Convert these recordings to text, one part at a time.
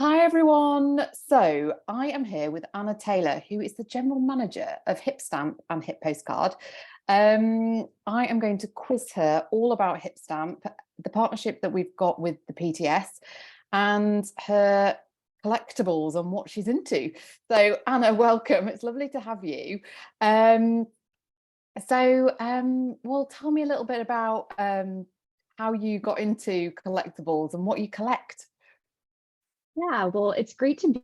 Hi everyone. So I am here with Anna Taylor, who is the general manager of HipStamp and Hip Postcard. I am going to quiz her all about HipStamp, the partnership that we've got with the PTS, and her collectibles and what she's into. So Anna, welcome. It's lovely to have you. Well, tell me a little bit about how you got into collectibles and what you collect. Yeah, well, it's great to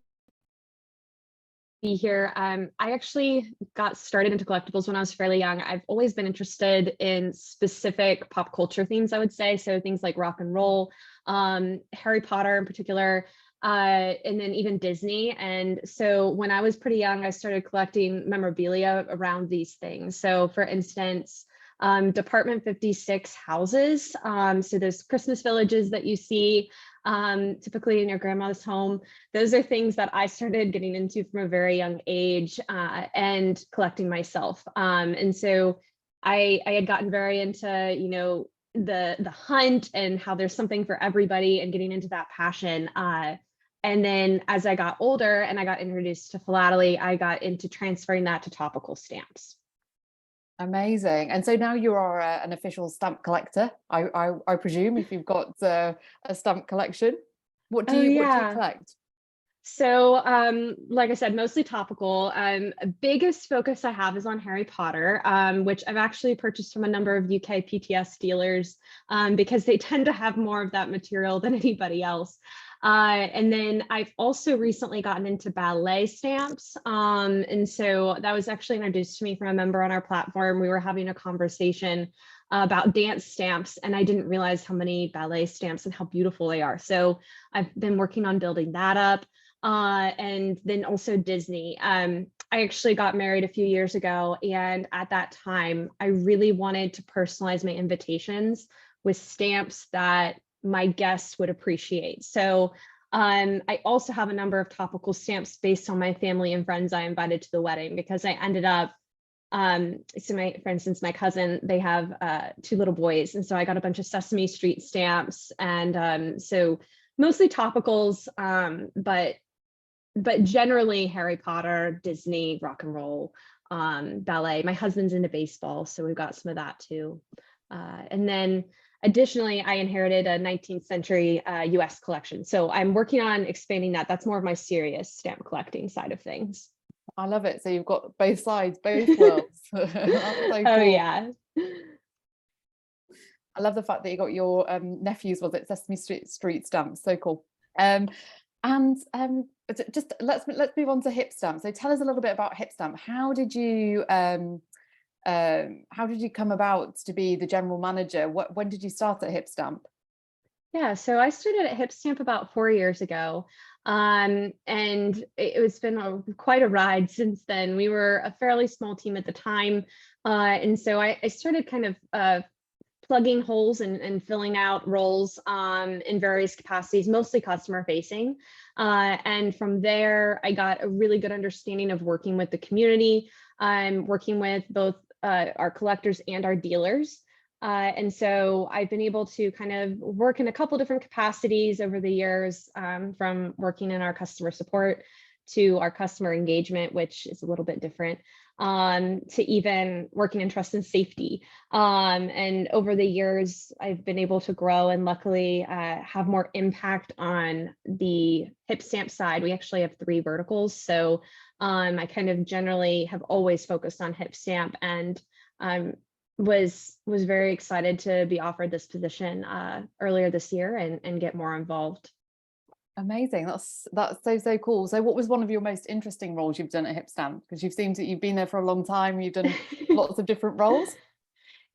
be here. I actually got started into collectibles when I was fairly young. I've always been interested in specific pop culture themes, I would say. So things like rock and roll, Harry Potter in particular, and then even Disney. And so when I was pretty young, I started collecting memorabilia around these things. So for instance, Department 56 houses. So those Christmas villages that you see typically in your grandma's home. Those are things that I started getting into from a very young age and collecting myself. And so I had gotten very into, the hunt and how there's something for everybody and getting into that passion. And then as I got older and I got introduced to philately, I got into transferring that to topical stamps. Amazing. And so now you are an official stamp collector, I presume, if you've got a stamp collection. What do Oh you yeah. collect? So, like I said, mostly topical. Biggest focus I have is on Harry Potter, which I've actually purchased from a number of UK PTS dealers because they tend to have more of that material than anybody else. And then I've also recently gotten into ballet stamps. And so that was actually introduced to me from a member on our platform. We were having a conversation about dance stamps, and I didn't realize how many ballet stamps and how beautiful they are. So I've been working on building that up. And then also Disney. I actually got married a few years ago, and at that time, I really wanted to personalize my invitations with stamps that my guests would appreciate. So I also have a number of topical stamps based on my family and friends I invited to the wedding, because I ended up for instance, my cousin, they have two little boys, and so I got a bunch of Sesame Street stamps, and so mostly topicals, but generally Harry Potter, Disney, rock and roll, ballet. My husband's into baseball, so we've got some of that too. And then additionally, I inherited a 19th century US collection. So I'm working on expanding that. That's more of my serious stamp collecting side of things. I love it. So you've got both sides, both worlds. That's so Oh, cool. yeah. I love the fact that you got your nephews, was it Sesame Street stamps? So cool. Just let's move on to HipStamp. So tell us a little bit about HipStamp. How did you come about to be the general manager? When did you start at HipStamp? Yeah, so I started at HipStamp about 4 years ago. And it's been quite a ride since then. We were a fairly small team at the time. And so I started kind of plugging holes and filling out roles in various capacities, mostly customer facing. And from there, I got a really good understanding of working with the community. I'm working with both our collectors and our dealers. And so I've been able to kind of work in a couple different capacities over the years, from working in our customer support to our customer engagement, which is a little bit different, to even working in trust and safety. And over the years, I've been able to grow and luckily have more impact on the HipStamp side. We actually have 3 verticals. So I kind of generally have always focused on HipStamp, and was very excited to be offered this position earlier this year and get more involved. Amazing. That's so cool. So what was one of your most interesting roles you've done at HipStamp? Because you've been there for a long time, you've done lots of different roles.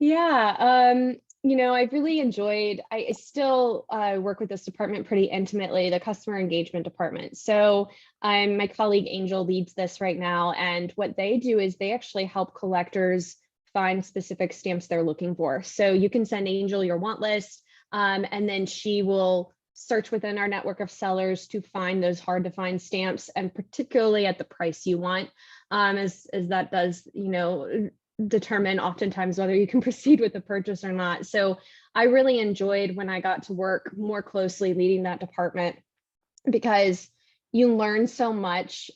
Yeah, I've really enjoyed, I still work with this department pretty intimately, the customer engagement department. So my colleague Angel leads this right now. And what they do is they actually help collectors find specific stamps they're looking for. So you can send Angel your want list, and then she will search within our network of sellers to find those hard to find stamps, and particularly at the price you want, as that does, determine oftentimes whether you can proceed with the purchase or not. So I really enjoyed when I got to work more closely leading that department because you learn so much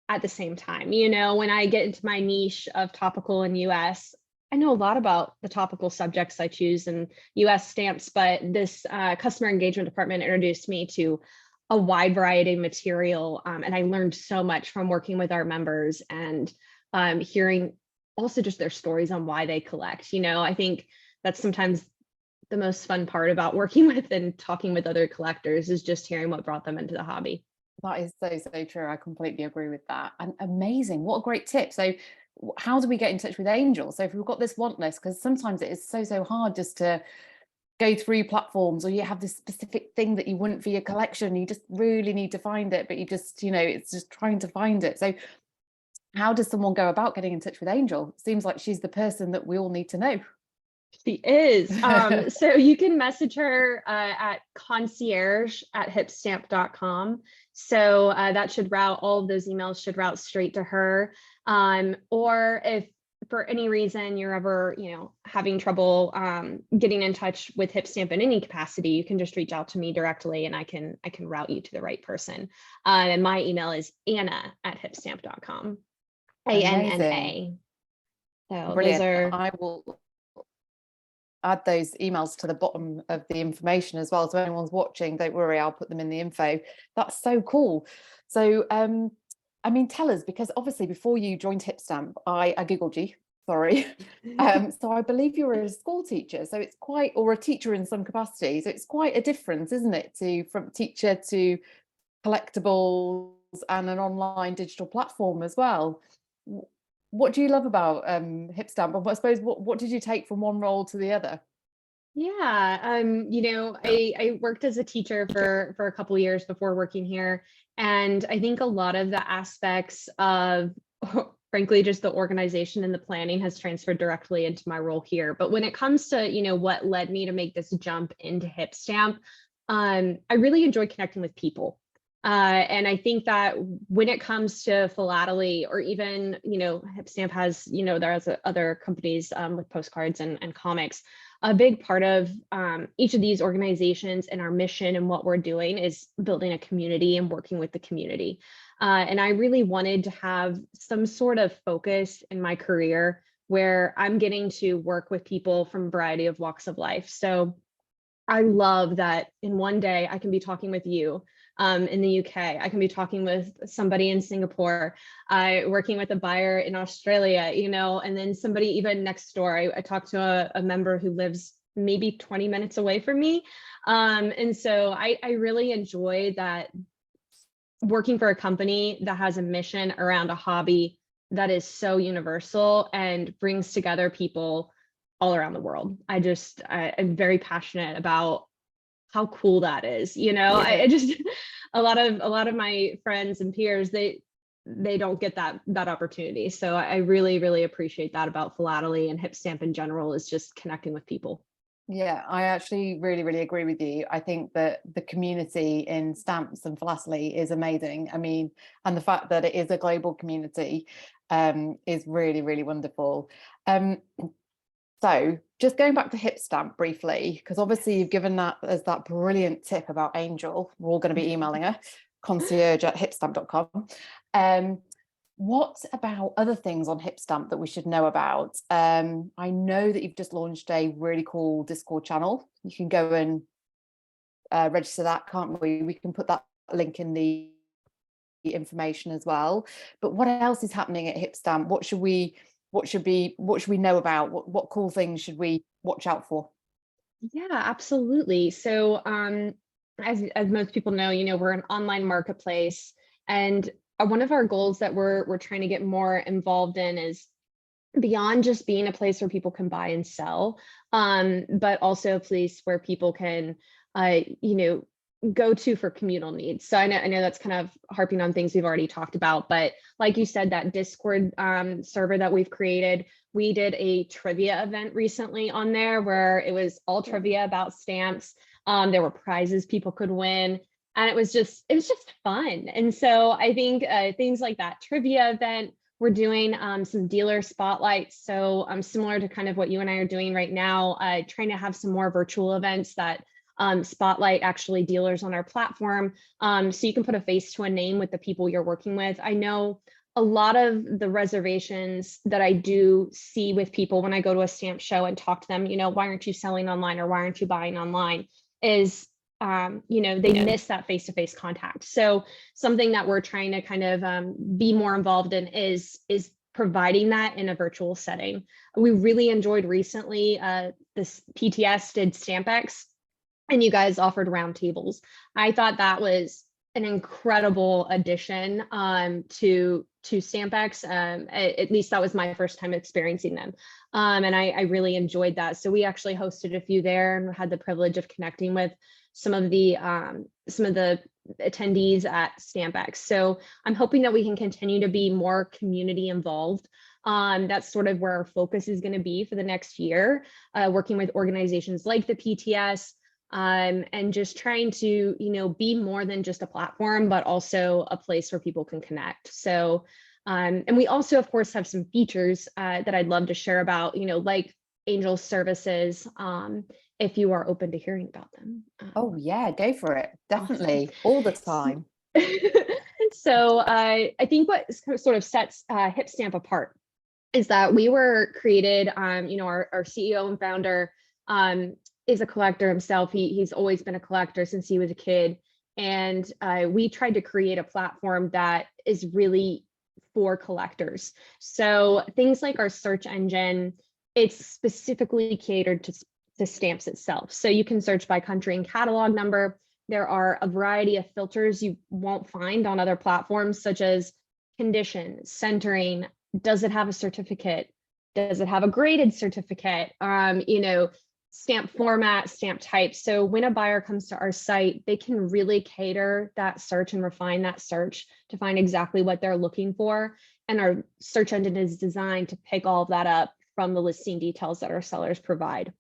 at the same time. You know, when I get into my niche of topical and US, I know a lot about the topical subjects I choose and US stamps, but this customer engagement department introduced me to a wide variety of material. And I learned so much from working with our members and hearing also just their stories on why they collect. You know, I think that's sometimes the most fun part about working with and talking with other collectors is just hearing what brought them into the hobby. That is so, so true. I completely agree with that. And amazing. What a great tip. So how do we get in touch with Angel? So if we've got this want list, because sometimes it is so, so hard just to go through platforms, or you have this specific thing that you want for your collection, you just really need to find it, but you just, you know, it's just trying to find it. So how does someone go about getting in touch with Angel? Seems like she's the person that we all need to know. She is. So you can message her at concierge at hipstamp.com. So that should route, all of those emails should route straight to her. Or if for any reason you're ever, you know, having trouble getting in touch with HipStamp in any capacity, you can just reach out to me directly and I can route you to the right person. And my email is Anna at hipstamp.com. ANNA. So Brilliant. those are, I will add those emails to the bottom of the information as well. So anyone's watching, don't worry, I'll put them in the info. That's so cool. So I mean, tell us, because obviously before you joined HipStamp, I googled you, sorry. So I believe you were a school teacher, so it's quite, or a teacher in some capacity, so it's quite a difference, isn't it, to from teacher to collectibles and an online digital platform as well. What do you love about HipStamp? And I suppose what did you take from one role to the other? yeah, you know, I worked as a teacher for a couple years before working here. And I think a lot of the aspects of, frankly, just the organization and the planning has transferred directly into my role here. But when it comes to, you know, what led me to make this jump into HipStamp, I really enjoy connecting with people. And I think that when it comes to philately, or even, you know, HipStamp has, you know, there's other companies with postcards and comics. A big part of each of these organizations and our mission and what we're doing is building a community and working with the community. And I really wanted to have some sort of focus in my career where I'm getting to work with people from a variety of walks of life. So I love that in one day I can be talking with you in the UK. I can be talking with somebody in Singapore, working with a buyer in Australia, you know, and then somebody even next door. I talked to a member who lives maybe 20 minutes away from me. And so I really enjoy that, working for a company that has a mission around a hobby that is so universal and brings together people all around the world. I'm very passionate about how cool that is. You know, I just, a lot of my friends and peers, they don't get that opportunity. So I really, really appreciate that about philately and HipStamp in general, is just connecting with people. Yeah, I actually really, really agree with you. I think that the community in stamps and philately is amazing. I mean, and the fact that it is a global community is really, really wonderful. So just going back to HipStamp briefly, because obviously you've given that as that brilliant tip about Angel. We're all going to be emailing her, concierge at hipstamp.com. What about other things on HipStamp that we should know about? I know that you've just launched a really cool Discord channel. You can go and register that, can't we? We can put that link in the information as well. But what else is happening at HipStamp? What should we know about? What cool things should we watch out for? Yeah, absolutely. So as most people know, you know, we're an online marketplace, and one of our goals that we're trying to get more involved in is beyond just being a place where people can buy and sell, but also a place where people can, you know, go to for communal needs. So I know that's kind of harping on things we've already talked about, but like you said, that Discord server that we've created, we did a trivia event recently on there where it was all trivia about stamps. There were prizes people could win, and it was just fun. And so I think things like that trivia event, we're doing some dealer spotlights. So similar to kind of what you and I are doing right now, trying to have some more virtual events that spotlight actually dealers on our platform. So you can put a face to a name with the people you're working with. I know a lot of the reservations that I do see with people when I go to a stamp show and talk to them, why aren't you selling online, or why aren't you buying online, is they miss that face-to-face contact. So something that we're trying to kind of be more involved in is providing that in a virtual setting. We really enjoyed recently, this PTS did StampX, and you guys offered roundtables. I thought that was an incredible addition to StampX. At least that was my first time experiencing them. And I really enjoyed that. So we actually hosted a few there and had the privilege of connecting with some of the attendees at StampX. So I'm hoping that we can continue to be more community involved. That's sort of where our focus is going to be for the next year, working with organizations like the PTS, and just trying to, be more than just a platform, but also a place where people can connect. So, and we also, of course, have some features that I'd love to share about, like Angel services, if you are open to hearing about them. Oh yeah, go for it. Definitely. Awesome. All the time. So I think what sort of sets HipStamp apart is that we were created, our CEO and founder is a collector himself. He's always been a collector since he was a kid. And we tried to create a platform that is really for collectors. So things like our search engine, it's specifically catered to stamps itself. So you can search by country and catalog number. There are a variety of filters you won't find on other platforms, such as condition, centering, does it have a certificate? Does it have a graded certificate? Stamp format, stamp type. So when a buyer comes to our site, they can really cater that search and refine that search to find exactly what they're looking for. And our search engine is designed to pick all of that up from the listing details that our sellers provide.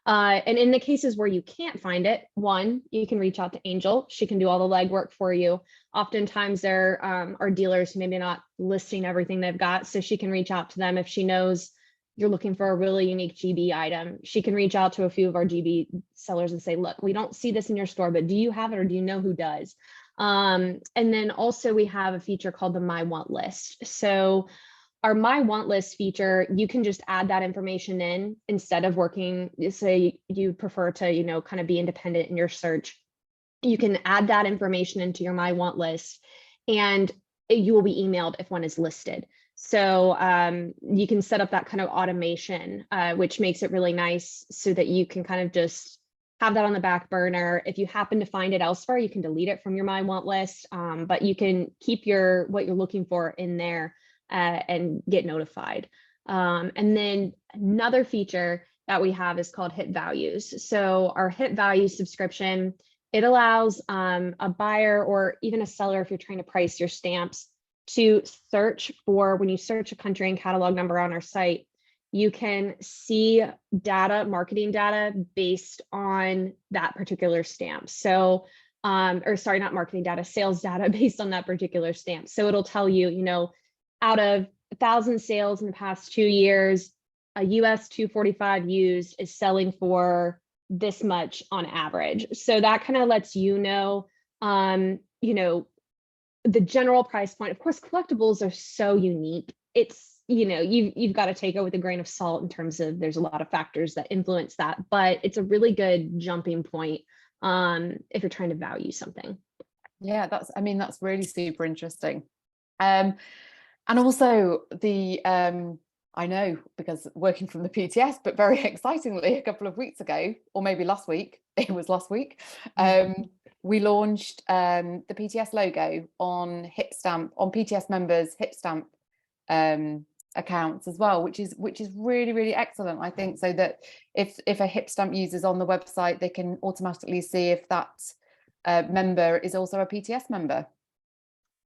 And in the cases where you can't find it, one, you can reach out to Angel. She can do all the legwork for you. Oftentimes there are dealers who maybe not listing everything they've got, so she can reach out to them if she knows you're looking for a really unique GB item. She can reach out to a few of our GB sellers and say, look, we don't see this in your store, but do you have it, or do you know who does? And then also we have a feature called the My Want List. So our My Want List feature, you can just add that information in instead of working, say you prefer to, kind of be independent in your search. You can add that information into your My Want List, and you will be emailed if one is listed. So you can set up that kind of automation, which makes it really nice so that you can kind of just have that on the back burner. If you happen to find it elsewhere, you can delete it from your My Want List, but you can keep what you're looking for in there and get notified. And then another feature that we have is called Hip Values. So our Hip Values subscription, it allows a buyer or even a seller, if you're trying to price your stamps, to search for, when you search a country and catalog number on our site, you can see data, marketing data based on that particular stamp. So, or sorry, not marketing data, sales data based on that particular stamp. So it'll tell you, out of 1,000 sales in the past 2 years, a US 245 used is selling for this much on average. So that kind of lets the general price point. Of course, collectibles are so unique. It's, you've got to take it with a grain of salt in terms of there's a lot of factors that influence that, but it's a really good jumping point if you're trying to value something. Yeah, that's really super interesting. And also I know, because working from the PTS, but very excitingly, a couple of weeks ago, or maybe last week, it was last week, we launched the PTS logo on HipStamp, on PTS members' HipStamp accounts as well, which is really, really excellent, I think, so that if a HipStamp user's on the website, they can automatically see if that member is also a PTS member.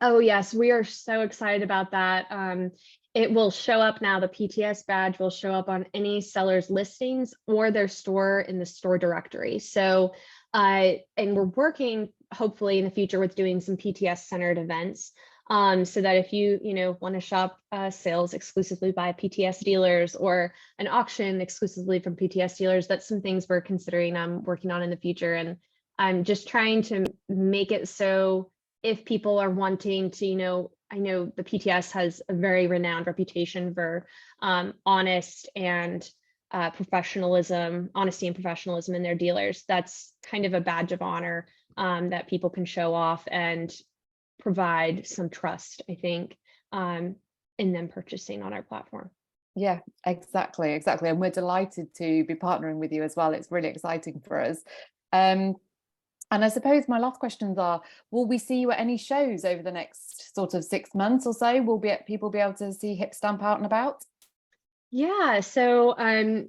Oh yes, we are so excited about that. It will show up now, the PTS badge will show up on any seller's listings or their store in the store directory. So, and we're working hopefully in the future with doing some PTS centered events. so that if you want to shop sales exclusively by PTS dealers or an auction exclusively from PTS dealers, that's some things we're considering working on in the future. And I'm just trying to make it so if people are wanting to, I know the PTS has a very renowned reputation for honest and honesty and professionalism in their dealers. That's kind of a badge of honor that people can show off and provide some trust, I think, in them purchasing on our platform. Yeah, exactly. And we're delighted to be partnering with you as well. It's really exciting for us. And I suppose my last questions are, will we see you at any shows over the next sort of 6 months or so? Will people be able to see HipStamp out and about? Yeah, so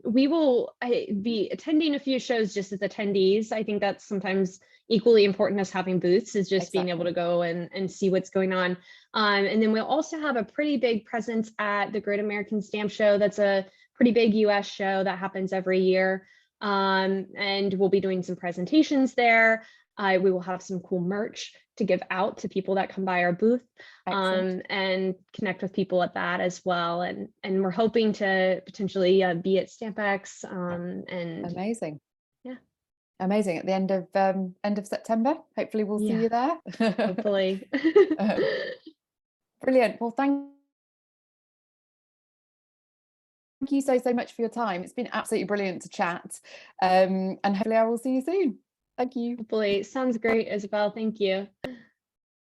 we will be attending a few shows just as attendees. I think that's sometimes equally important as having booths, is just being able to go and see what's going on. And then we'll also have a pretty big presence at the Great American Stamp Show. That's a pretty big US show that happens every year. And we'll be doing some presentations there. We will have some cool merch to give out to people that come by our booth, and connect with people at that as well. And we're hoping to potentially be at StampX. And amazing. Yeah. Amazing. At the end of September, hopefully we'll see you there. Hopefully. Brilliant. Well, thank you so much for your time. It's been absolutely brilliant to chat. And hopefully I will see you soon. Thank you. Hopefully. Sounds great, Isabel. Thank you.